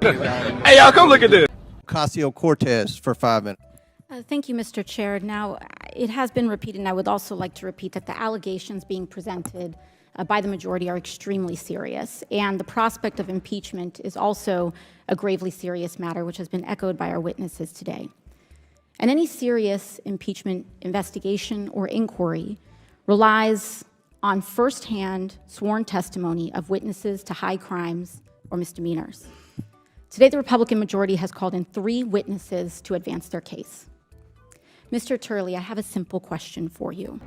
Hey, y'all, come look at this. Ocasio-Cortez for 5 minutes. Thank you, Mr. Chair. Now, it has been repeated, and I would also like to repeat that the allegations being presented by the majority are extremely serious, and the prospect of impeachment is also a gravely serious matter, which has been echoed by our witnesses today. And any serious impeachment investigation or inquiry relies on firsthand sworn testimony of witnesses to high crimes or misdemeanors. Today, the Republican majority has called in 3 witnesses to advance their case. Mr. Turley, I have a simple question for you.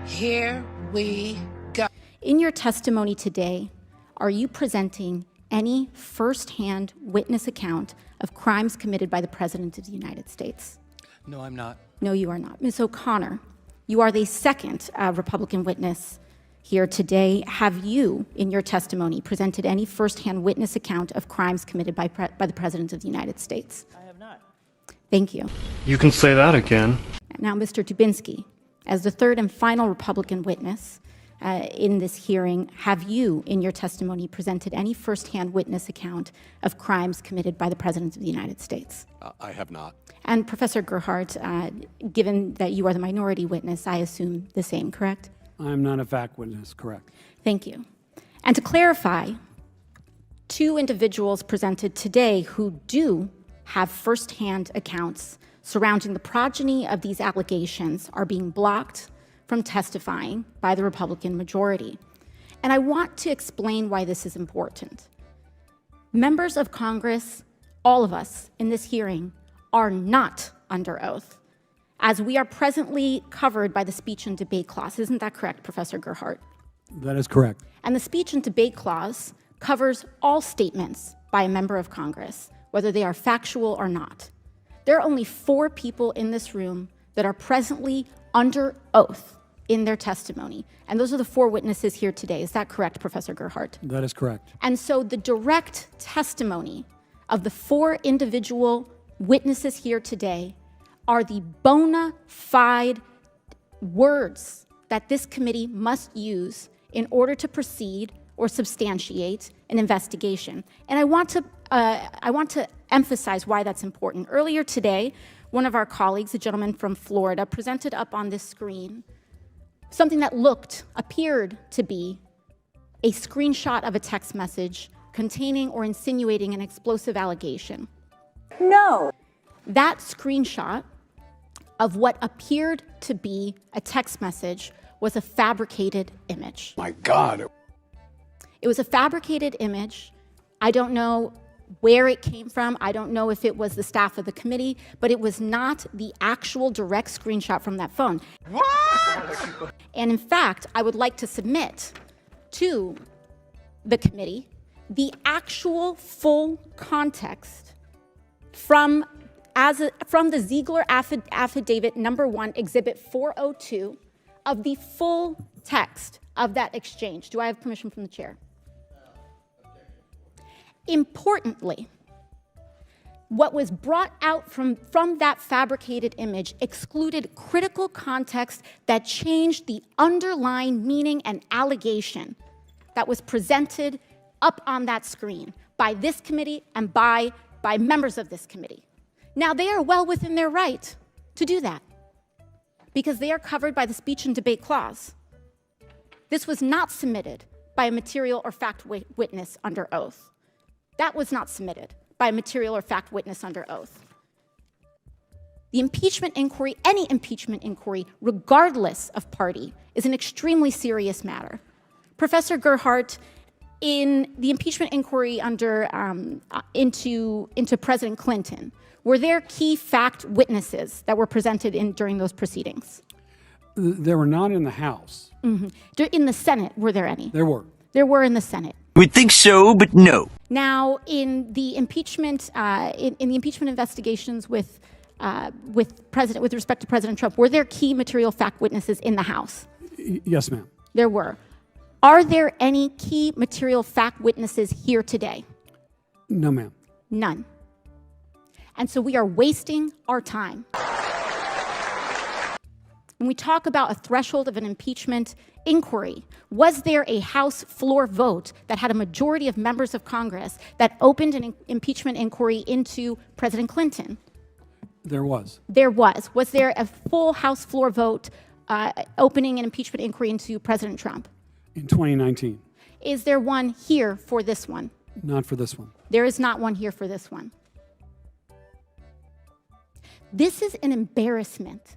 Here we go. In your testimony today, are you presenting any firsthand witness account of crimes committed by the President of the United States? No, I'm not. No, you are not. Ms. O'Connor, you are the second Republican witness here today. Have you, in your testimony, presented any firsthand witness account of crimes committed by the President of the United States? I have not. Thank you. You can say that again. Now, Mr. Dubinsky, as the third and final Republican witness in this hearing, have you, in your testimony, presented any firsthand witness account of crimes committed by the President of the United States? I have not. And Professor Gerhardt, given that you are the minority witness, I assume the same, correct? I'm not a fact witness, correct. Thank you. And to clarify, 2 individuals presented today who do have firsthand accounts surrounding the progeny of these allegations are being blocked from testifying by the Republican majority. And I want to explain why this is important. Members of Congress, all of us in this hearing, are not under oath, as we are presently covered by the speech and debate clause. Isn't that correct, Professor Gerhardt? That is correct. And the speech and debate clause covers all statements by a member of Congress, whether they are factual or not. There are only 4 people in this room that are presently under oath in their testimony, and those are the 4 witnesses here today. Is that correct, Professor Gerhardt? That is correct. And so the direct testimony of the 4 individual witnesses here today are the bona fide words that this committee must use in order to proceed or substantiate an investigation. And I want to emphasize why that's important. Earlier today, one of our colleagues, a gentleman from Florida, presented up on this screen something that appeared to be a screenshot of a text message containing or insinuating an explosive allegation. No. That screenshot of what appeared to be a text message was a fabricated image. My God. It was a fabricated image. I don't know where it came from. I don't know if it was the staff of the committee, but it was not the actual direct screenshot from that phone. What? And in fact, I would like to submit to the committee the actual full context from the Ziegler Affidavit number 1, Exhibit 402, of the full text of that exchange. Do I have permission from the chair? Importantly, what was brought out from that fabricated image excluded critical context that changed the underlying meaning and allegation that was presented up on that screen by this committee and by members of this committee. Now, they are well within their right to do that because they are covered by the speech and debate clause. This was not submitted by a material or fact witness under oath. That was not submitted by a material or fact witness under oath. The impeachment inquiry, any impeachment inquiry, regardless of party, is an extremely serious matter. Professor Gerhardt, in the impeachment inquiry into President Clinton, were there key fact witnesses that were presented during those proceedings? They were not in the House. Mm-hmm. In the Senate, were there any? There were. There were in the Senate. We'd think so, but no. Now, in the impeachment, in the impeachment investigations with respect to President Trump, were there key material fact witnesses in the House? Yes, ma'am. There were. Are there any key material fact witnesses here today? No, ma'am. None. And so we are wasting our time. When we talk about a threshold of an impeachment inquiry, was there a House floor vote that had a majority of members of Congress that opened an impeachment inquiry into President Clinton? There was. There was. Was there a full House floor vote opening an impeachment inquiry into President Trump? In 2019. Is there one here for this one? Not for this one. There is not one here for this one. This is an embarrassment